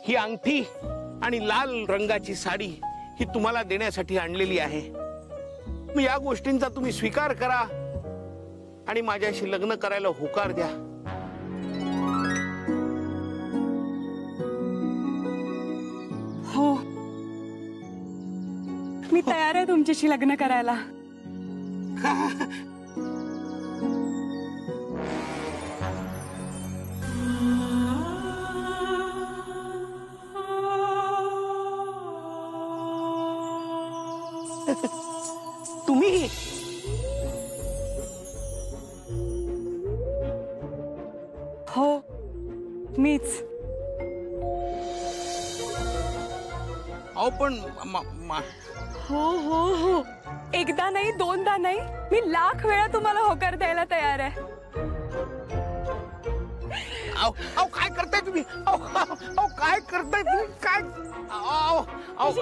ही अंगठी आणि लाल रंगाची साडी ही तुम्हाला देण्यासाठी आणलेली आहे. मी या गोष्टींचा तुम्ही स्वीकार करा आणि माझ्याशी लग्न करायला होकार द्या. हो, मी तयार आहे तुमच्याशी लग्न करायला. तुम्ही हो, मीच. अहो पण हो हो हो, एकदा नाही दोनदा नाही, मी लाख वेळा तुम्हाला होकार द्यायला तयार आहे. अहो काय करताय तुम्ही? अहो काय करताय तुम्ही? काय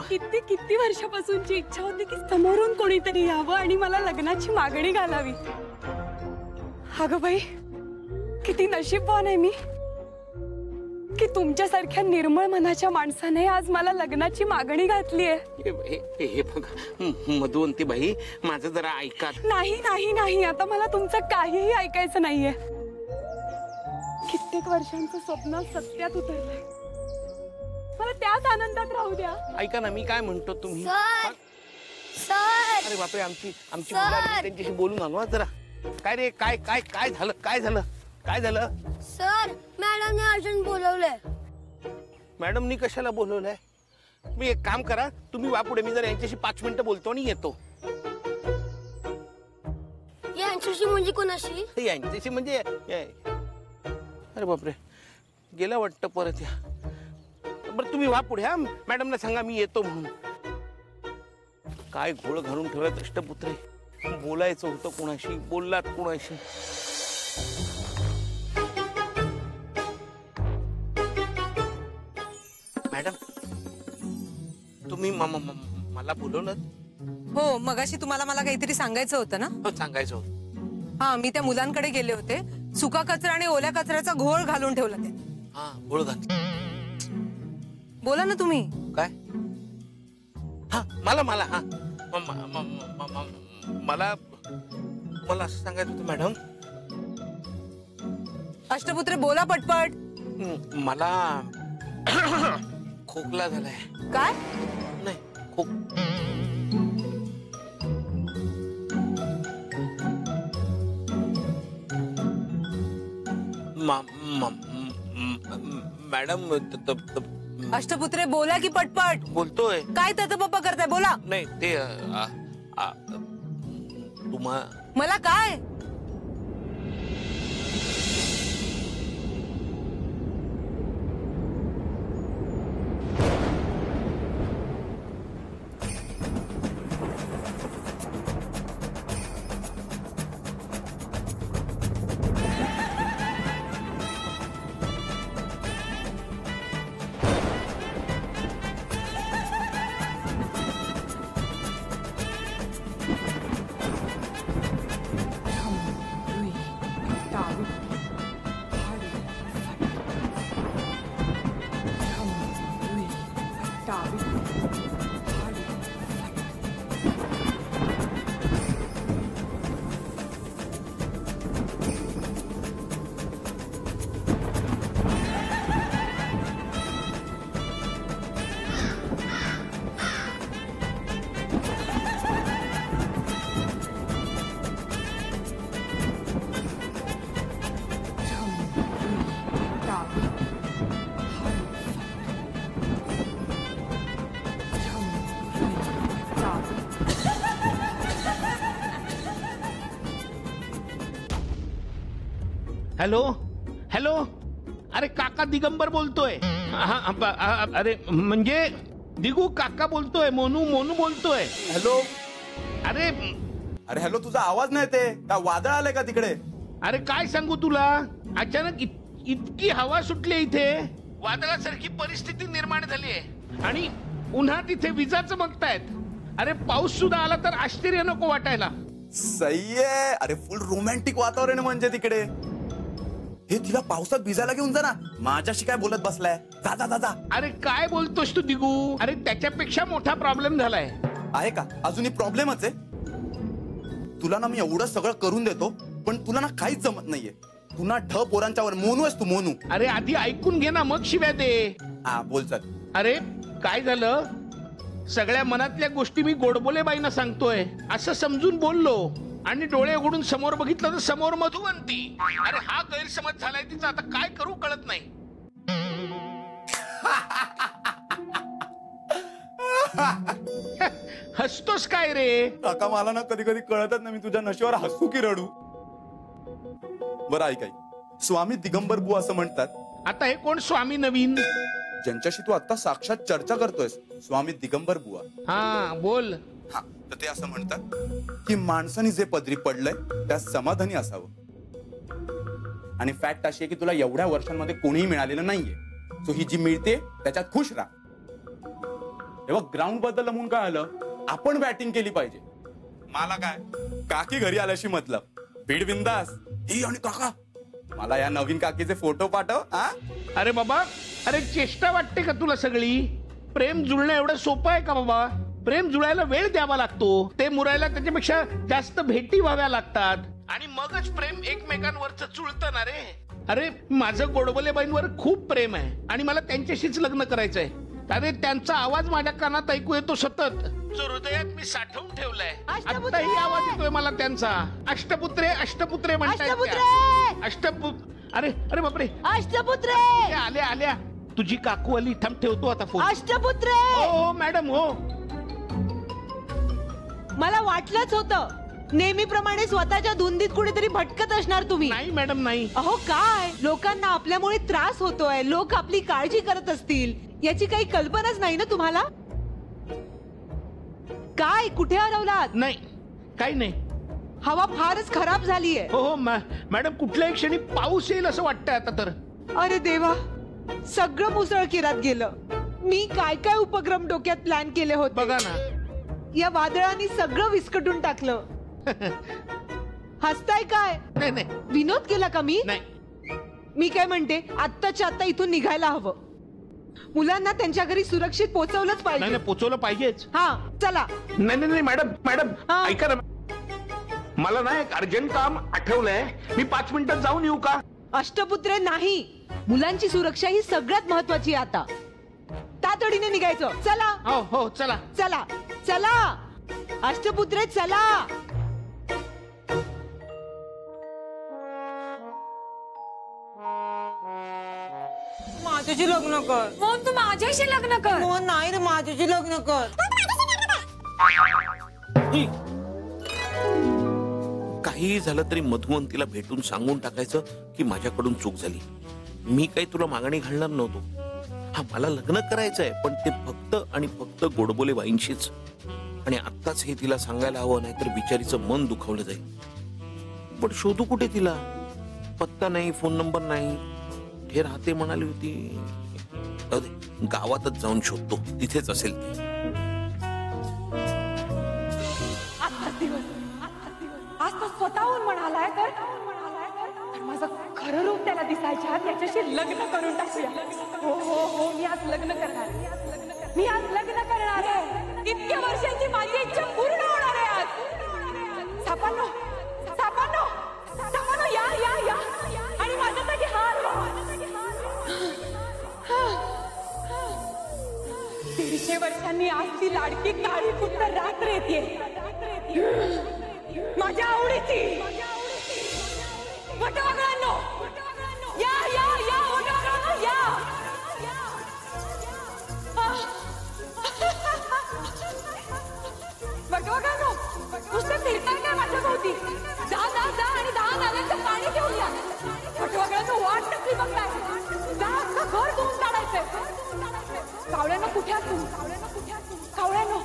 किती किती वर्षापासूनची इच्छा होती की समोरून कोणीतरी यावं आणि मला लग्नाची मागणी घालावी. अगं बाई, किती नशीबवान आहे मी की तुमच्यासारख्या निर्मळ मनाच्या माणसाने आज मला लग्नाची मागणी घातली आहे. हे बघा मधुवंती बाई, माझं जरा ऐका. नाही नाही नाही, आता मला तुमचं काहीही ऐकायचं नाहीये. कित्येक वर्षांचं स्वप्न सत्यात उतरलंय. मला त्याच आनंदात राहू द्या. ऐका ना, मी काय म्हणतो तुम्ही. सर अरे बापरे, आमची मुलं त्यांच्याशी बोलून आलो जरा. काय रे, काय काय काय झालं? काय झालं? काय झालं? सर, मॅडमने अर्जंट बोलवलंय. मॅडमनी कशाला बोलवलंय? मी एक काम करा, तुम्ही वापुढे, मी जरा यांच्याशी 5 मिनिटं बोलतो आणि येतो. यांच्याशी म्हणजे कोणाशी? यांच्याशी म्हणजे अरे बापरे, गेला वाटतं परत. या बरं, तुम्ही वापुढे, हा मॅडमला सांगा मी येतो म्हणून. काय घोळ घालून ठेवलाय अष्टपुत्रे. बोलायचं होतं कोणाशी, बोललात कोणाशी. मॅडम, तुम्ही मला बोलवलं? हो, मगाशी तुम्हाला मला काहीतरी सांगायचं होतं ना? हो, सांगायचं होतं. हा, मी त्या मुलांकडे गेले होते. सुका कचरा आणि ओल्या कचऱ्याचा घोळ घालून ठेवला ते. हा, घोळ घाल. बोला ना तुम्ही. काय? हा, मला हा मला असं सांगायचं होतं मॅडम. अष्टपुत्रे, बोला पटपट. मला खोकला झालाय. काय? नाही, मॅडम. अष्टपुत्रे, बोला की पटपट. बोलतोय. काय ततपप्पा करताय? बोला. नाही, ते मला काय? हॅलो हॅलो, अरे काका दिगंबर बोलतोय. अरे म्हणजे दिगू काका बोलतोय. मोनू बोलतोय. हॅलो. अरे अरे हॅलो, तुझा आवाज नाही येते का? वादळ आलंय का तिकडे? अरे काय सांगू तुला, अचानक इतकी हवा सुटली, इथे वादळासारखी परिस्थिती निर्माण झाली आहे आणि पुन्हा तिथे विजा चमकतायत. अरे पाऊस सुद्धा आला तर आश्चर्य नको वाटायला. सही आहे. अरे फुल रोमॅन्टिक वातावरण म्हणजे तिकडे. हे तिला पावसात भिजायला घेऊन जा ना. माझ्याशी काय बोलत बसलाय? जा जा जा जा. अरे काय बोलतोस तू दिगू? अरे त्याच्यापेक्षा मोठा प्रॉब्लेम झालाय. आहे का अजूनही प्रॉब्लेमच आहे? तुला ना मी एवढं सगळं करून देतो पण तुला ना काहीच जमत नाहीये. पुन्हा ढ पोरांच्यावर मोनू आहेस तू, मोनू. अरे आधी ऐकून घे ना, मग शिव्या दे. हा बोल चल. अरे काय झालं, सगळ्या मनातल्या गोष्टी मी गोडबोले बाईंना सांगतोय असं समजून बोललो आणि डोळे उघडून समोर बघितलं तर समोर मधुवंती. अरे हा गैरसमज झालाय तिचा, आता काय करू कळत नाही. हसतोस काय रे? काका मला ना कधी कधी कळतच नाही मी तुझ्या नशेवर हसू की रडू. बरं ऐक ऐक, स्वामी दिगंबर बुवा असं म्हणतात. आता हे कोण स्वामी नवीन? ज्यांच्याशी तू आता साक्षात चर्चा करतोयस, स्वामी दिगंबर बुवा. हा बोल. हा तर ते असं म्हणतात की माणसाने जे पदरी पडलंय त्या समाधानी असावं. आणि फॅक्ट अशी आहे की तुला एवढ्या वर्षांमध्ये कोणीही मिळालेलं नाहीये. सो ही जी मिळते त्याच्यात खुश राहा. तेव्हा ग्राउंड बद्दल म्हणून काय आलं, आपण बॅटिंग केली पाहिजे. मला काय काकी घरी आल्याशी मतलब, बीड बिंदास. ही आणि काका मला या नवीन काकीचे फोटो पाठव. हा अरे बाबा, अरे चेष्टा वाटते का तुला सगळी? प्रेम जुळणं एवढं सोपं आहे का बाबा? प्रेम जुळायला वेळ द्यावा लागतो, ते मुरायला त्याच्यापेक्षा जास्त भेटी व्हाव्या लागतात आणि मगच प्रेम एकमेकांवरच जुळतं ना रे. अरे माझं गोडबोलेबाईंवर खूप प्रेम आहे आणि मला त्यांच्याशीच लग्न करायचंय. अरे त्यांचा आवाज माझ्या कानात ऐकू येतो सतत, जो हृदयात मी साठवून ठेवलाय. आत्ताही आवाज येतोय मला त्यांचा. अष्टपुत्रे अष्टपुत्रे म्हणतात. अरे अरे बापरे, अष्टपुत्रे आल्या आल्या. तुझी काकू आली, थांब ठेवतो आता फोन. अष्टपुत्रे. हो मॅडम हो. मला वाटलंच होतं, नेहमीप्रमाणे स्वतःच्या धुंदीत कुठेतरी भटकत असणार तुम्ही. नाही मॅडम नाही. अहो काय, लोकांना आपल्यामुळे त्रास होतोय, लोक आपली काळजी करत असतील याची काही कल्पनाच नाही ना तुम्हाला? काय कुठे हरवलात? नाही काही नाही. हवा फारच खराब झालीये. हो हो मॅडम, कुठल्याही क्षणी पाऊस येईल असं वाटतंय आता तर. अरे देवा, सगळं मुसळकिरात गेलं. मी काय काय उपक्रम डोक्यात प्लॅन केले होते बघा ना. या वादळाने सगळं विस्कटून टाकलं. हसताय काय? नाही नाही विनोद केला का मी? नाही. मी काय म्हणते, आत्ताच्या आत्ता इथून निघायला हवं. मुलांना त्यांच्या घरी सुरक्षित पोहोचवलंच नाही पाहिजे. नाही, पोचवलं पाहिजेच. हा चला. नाही नाही मॅडम मॅडम हा. ऐका ना, मला ना एक अर्जंट काम आठवलंय. मी 5 मिनिटात जाऊन येऊ का? अष्टपुत्रे नाही, मुलांची सुरक्षा ही सगळ्यात महत्वाची आहे आता. तातडीने निघायचं. चला. हो हो चला चला चला अष्टपुत्रे चला. माझ्याशी लग्न कर. मोहन, तू माझ्याशी लग्न कर. मोहन नाही रे, माझ्याशी लग्न कर. काही झालं तरी मधुवंतीला भेटून सांगून टाकायचं की माझ्याकडून चूक झाली. मी काही तुला मागणी घालणार नव्हतो. हा मला लग्न करायचंय, पण ते फक्त आणि फक्त गोडबोले बाईंशीच. आणि आत्ताच हे तिला सांगायला हवं, नाहीतर बिचारीचं मन दुखावलं जाईल. पण शोधू कुठे तिला? पत्ता नाही, फोन नंबर नाही. हे राहते म्हणाली होती. गावातच जाऊन शोधतो, तिथेच असेल ती. आज तो स्वतःहून म्हणालाय तर माझं खरं रूप त्याला दिसायच्या, त्याच्याशी लग्न करून टाकूया. हो हो हो, मी आज लग्न करणार. मी आज लग्न करणार आहे. इतक्या वर्षांची माझी इच्छा पूर्ण होणार आहे आज. सापांनो सापांनो सापांनो, या या या आणि माझ्यासाठी हार. 150 वर्षांनी आज ती लाडकी काळी पुत्र रात्र येते, माझ्या आवडीची. वटवाघळांनो या या या, वटवाघळांनो या. वटवाघळांनो, नुसतं फिरताय काय माझ्या भोवती? जा जा जा आणि 10 नाल्यांचं पाणी घेऊन या. वटवाघळांनो, वाट नक्की बघताय. जा, अख्खं घर धुवून काढायचंय. कावळ्यानो कुठे आहात तुम्ही? कावळ्यानो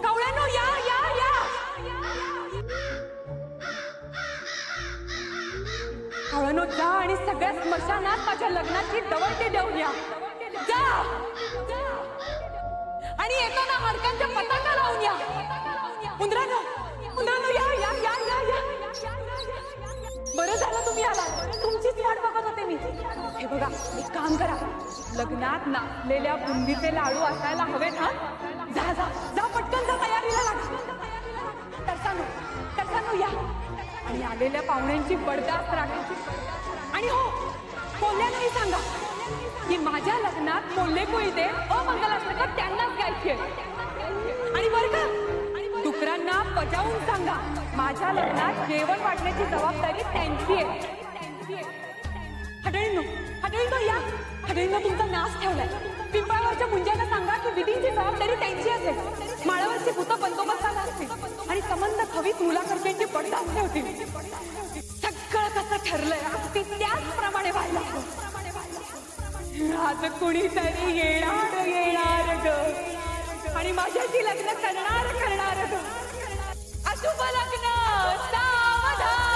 कावळ्यानो या या या. कावळ्यानो जा आणि सगळ्या स्मशानात माझ्या लग्नाची दवंडी देऊन या. जा आणि एका हाडकांच्या पताका लावून या. उंदरानो उंदरानो या या या या या. बरं झालं तुम्ही आला, तुमचीच वाट मी. हे बघा, एक काम करा, लग्नात नाचलेल्या बुंदीचे लाडू असायला हवेत हा. जा जा जा, पटकन जा, तयारीला लागा. तरसानो या, आणि आलेल्या पाहुण्यांची बडदास्त राखायची. आणि हो, कोल्ह्यांनाही सांगा की माझ्या लग्नात मोल्ले कोळीते अमंगलाष्टक त्यांनाच गायची आहे. आणि बरं का, डुकरांना बजावून सांगा माझ्या लग्नात जेवण वाटण्याची जबाबदारी त्यांची आहे. हडळींनो या, हडळींनो तुमचा नाश ठेवलाय. पिंपळावरच्या मुंज्यांना सांगा की विधीची जबाबदारी त्यांची असेल. माळावरची भूतं बंदोबस्ताला असतील आणि संबंध खवीत मुलाकडच्यांची बडदास्त ठेवतील. सगळं कसं ठरलंय अगदी त्याचप्रमाणे व्हायला हवं. आज कुणीतरी येणार ग, आणि माझ्याशी लग्न करणार ग. अशुभ लग्न सावधान.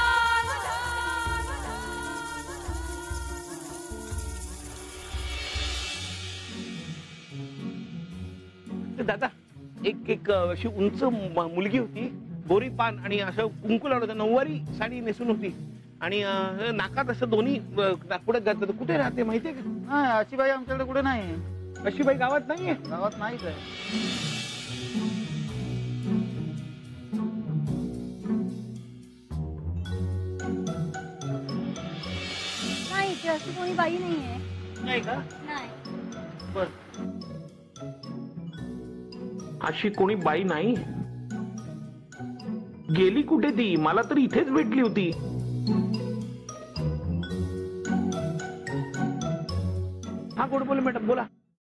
दादा, एक अशी उंच मुलगी होती, गोरी पान आणि असं कुंकू लावलं होतं, नऊवारी साडी नेसून होती आणि नाकात असं दोन्ही पुढे घातलं. कुठे राहते माहितीये का? नाही, अशी बाई आमच्याकडे कुठे नाही. अशी बाई गावात नाहीये. गावात नाहीच आहे. नाही, इथे अशी कोणी बाई नाहीये. नाही का? नाही. बर, अशी कोणी बाई नाही. गेली कुठे ती? मला तर इथेच भेटली होती. हा, गोडबोले मॅडम बोला.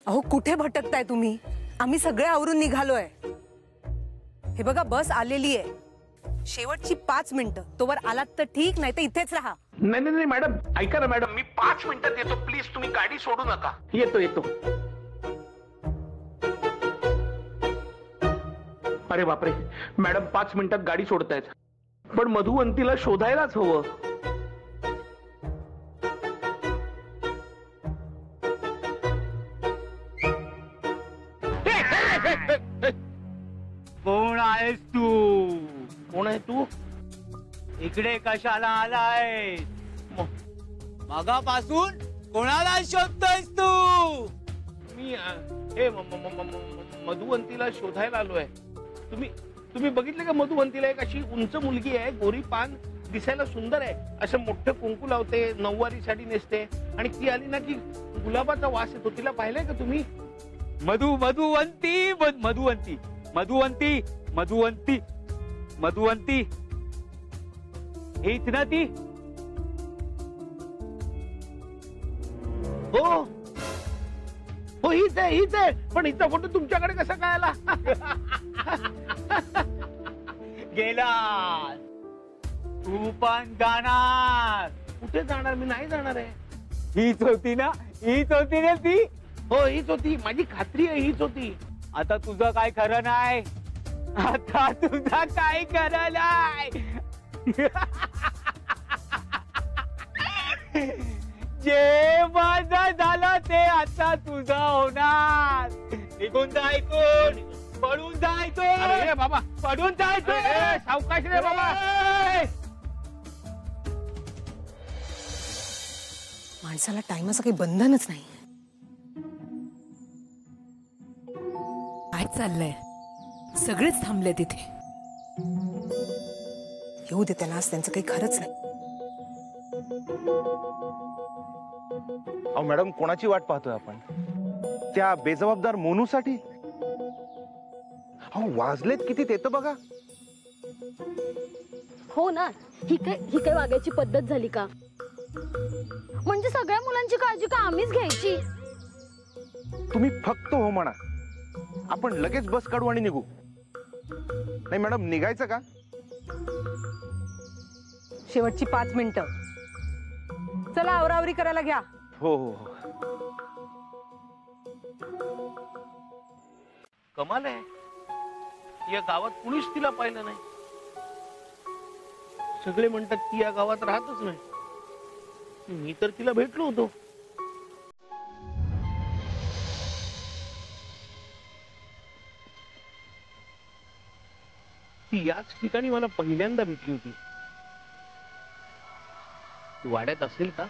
अहो, कुठे भटकताय तुम्ही? आम्ही सगळे आवरून निघालोय. हे बघा, बस आलेली आहे. शेवटची 5 मिनिटं. तोवर आलात तर ठीक, नाही तर इथेच राहा. नाही मॅडम, ऐका ना मॅडम, मी 5 मिनिटात येतो. प्लीज तुम्ही गाडी सोडू नका. येतो. अरे बापरे मॅडम, 5 मिनिटात गाडी सोडतायत, पण मधुवंतीला शोधायलाच हवं. कोण आहेस तू? कोण आहे तू? इकडे कशाला आलाय? मगापासून कोणाला शोधतोयस तू? मी हे मधुवंतीला शोधायला आलोय. तुम्ही बघितले का मधुवंतीला? एक अशी उंच मुलगी आहे, गोरी पान, दिसायला सुंदर आहे, असं मोठं कुंकू लावते, नऊवारी साडी नेसते, आणि ती आली ना की गुलाबाचा वास येतो. तिला पाहिलंय का तुम्ही? मधुवंती मधुवंती मधुवंती मधुवंती मधुवंती हीच ना ती? हो, हीच आहे. पण हिचा फोटो तुमच्याकडे कसा काय आला? गेला तू पण जाणार. कुठे जाणार? मी नाही जाणार आहे. हीच होती ना ती? हो, हीच होती. माझी खात्री आहे, हीच होती. आता तुझं काय खरं नाही. जे माझं झालं ते आता तुझं होणार. निघून जायचं, पडून जायचं. अरे बाबा, पडून जायचं. सावकाश रे बाबा. माणसाला टाइमाचं काही बंधनच नाही. काय चाललंय? सगळेच थांबले तिथे. येऊ दे त्यांना, आज त्यांचं काही खरंच नाही. अहो मॅडम, कोणाची वाट पाहतोय आपण? त्या बेजबाबदार मोनूसाठी? अहो वाजलेत किती ते तर बघा. हो ना, ही काय वागायची पद्धत झाली का? म्हणजे सगळ्या मुलांची काळजी का आम्हीच घ्यायची? तुम्ही फक्त हो म्हणा, आपण लगेच बस काढू आणि निघू. नाही मॅडम, निघायचं का? शेवटची 5 मिनिटं. चला, आवरावरी करायला घ्या. हो हो. कमाल आहे, या गावात कुणीच तिला पाहिलं नाही. सगळे म्हणतात ती या गावात राहतच नाही. मी तर तिला भेटलो होतो. ती याच ठिकाणी मला पहिल्यांदा भेटली होती. ती वाड्यात असेल का?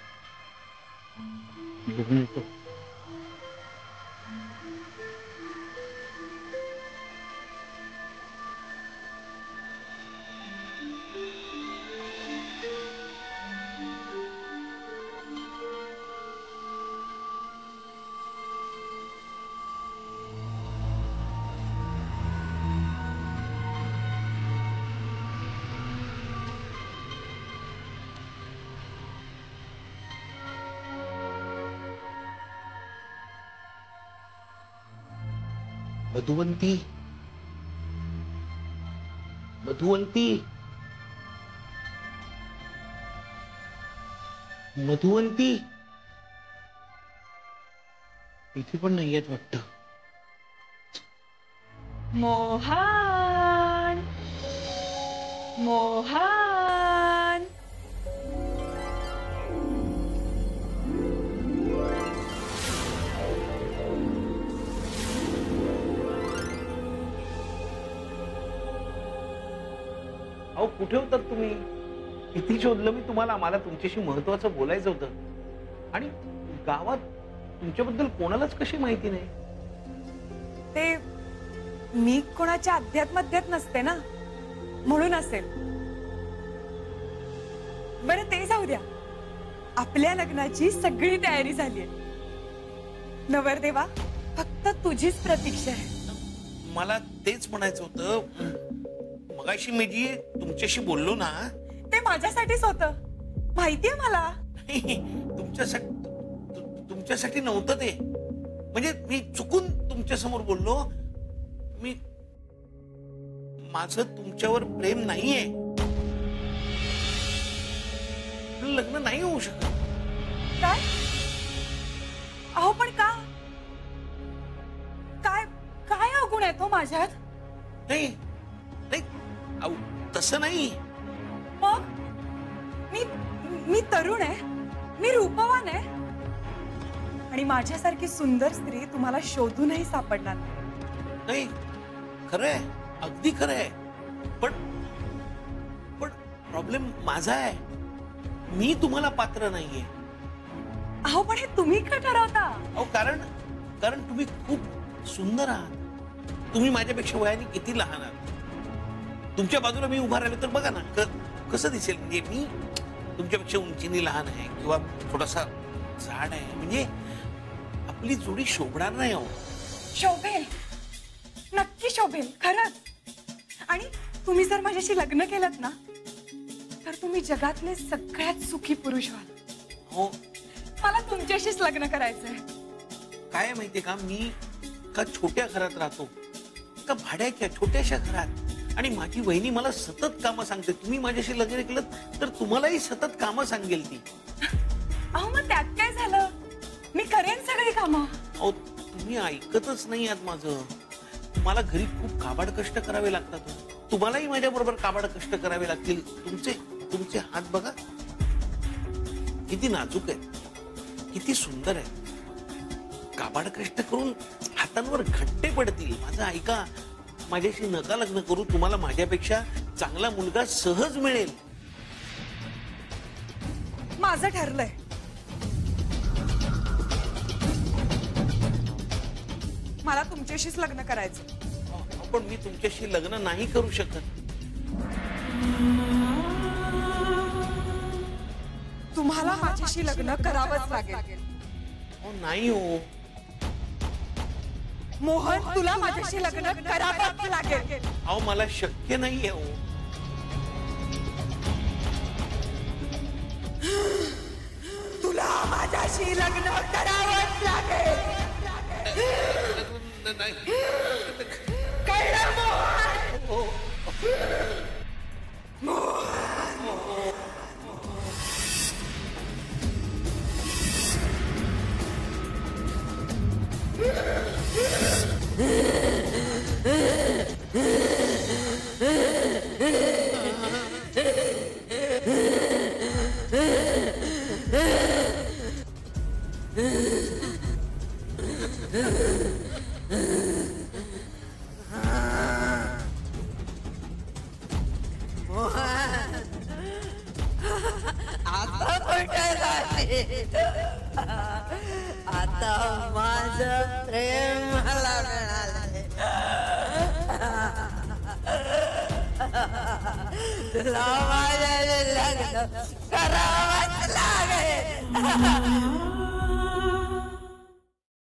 बघून येतो. मधुवंती, मधुवंती, मधुवंती, इथे पण नाही येत वाटतं. मोहन, मोहन. अहो कुठे होतात तुम्ही? किती शोधलं मी तुम्हाला. मला तुमच्याशी महत्वाचं बोलायचं होतं. आणि गावात तुमच्याबद्दल कोणालाच कशी माहिती नाही. ते मी कोणाच्या अध्यात्मात नसते ना, म्हणून असेल. बरं ते जाऊ द्या. आपल्या लग्नाची सगळी तयारी झालीये. नवरदेवा, फक्त तुझीच प्रतीक्षा आहे. मला तेच म्हणायचं होतं. मगाशी मी जी तुमच्याशी बोललो ना, ते माझ्यासाठीच होतं, माहितीये मला. तुमच्यासाठी नव्हतं ते. म्हणजे मी चुकून तुमच्या समोर बोललो. मी माझं तुमच्यावर प्रेम नाहीये. लग्न नाही होऊ शकत. काय? अहो पण का? काय काय अवगुण आहे तो माझ्यात? नाही नाही, अहो तसं नाही. मग मी तरुण आहे, मी रूपवान आहे, आणि माझ्यासारखी सुंदर स्त्री तुम्हाला शोधूनही सापडणार नाही. खरंय, अगदी खरंय. पण प्रॉब्लेम माझा आहे. मी तुम्हाला पात्र नाहीये. अहो पण हे तुम्ही का ठरवता? अहो कारण तुम्ही खूप सुंदर आहात. तुम्ही माझ्यापेक्षा वयाने किती लहान आहात. तुमच्या बाजूला मी उभा राहिलो तर बघा ना कसं दिसेल. म्हणजे मी तुमच्यापेक्षा उंचीने लहान आहे किंवा थोडासा झाड आहे. म्हणजे आपली जोडी शोभणार नाही. हो शोभेल, नक्की शोभेल, खरंच. आणि तुम्ही जर माझ्याशी लग्न केलं ना, तर तुम्ही जगातले सगळ्यात सुखी पुरुष व्हाल. हो, मला तुमच्याशीच लग्न करायचंय. काय माहितीये का, मी का छोट्या घरात राहतो, का भाड्याच्या छोट्याशा घरात. आणि माझी वहिनी मला सतत कामं सांगते. तुम्ही माझ्याशी लग्न केलं तर तुम्हालाही सतत कामं सांगेल ती. अहो मग त्यात काय झालं, मी करेन सगळी कामं. अहो तुम्ही ऐकतच नाही आहात माझं. मला घरी खूप काबाड कष्ट करावे लागतात. तुम्हालाही माझ्या बरोबर काबाड कष्ट करावे लागतील. तुमचे हात बघा किती नाजूक आहेत, किती सुंदर आहेत. काबाड कष्ट करून हातांवर घट्टे पडतील. माझं ऐका, माझ्याशी नका लग्न करू. तुम्हाला माझ्यापेक्षा चांगला मुलगा सहज मिळेल. माझं ठरलंय. मला तुमच्याशीच लग्न करायचं. पण मी तुमच्याशी लग्न नाही करू शकत. तुम्हाला माझ्याशी लग्न करावंच लागेल. हो नाही हो मोहन, तुला माझ्याशी लग्न करावंच लागेल. अहो मला शक्य नाहीये. हो तुला माझ्याशी लग्न करावंच लागेल. कळलं मोहन? आता पण काय झाले? आता माझं प्रेम मला मिळाले. तुला माझ्या लग्न करावंच लागेल.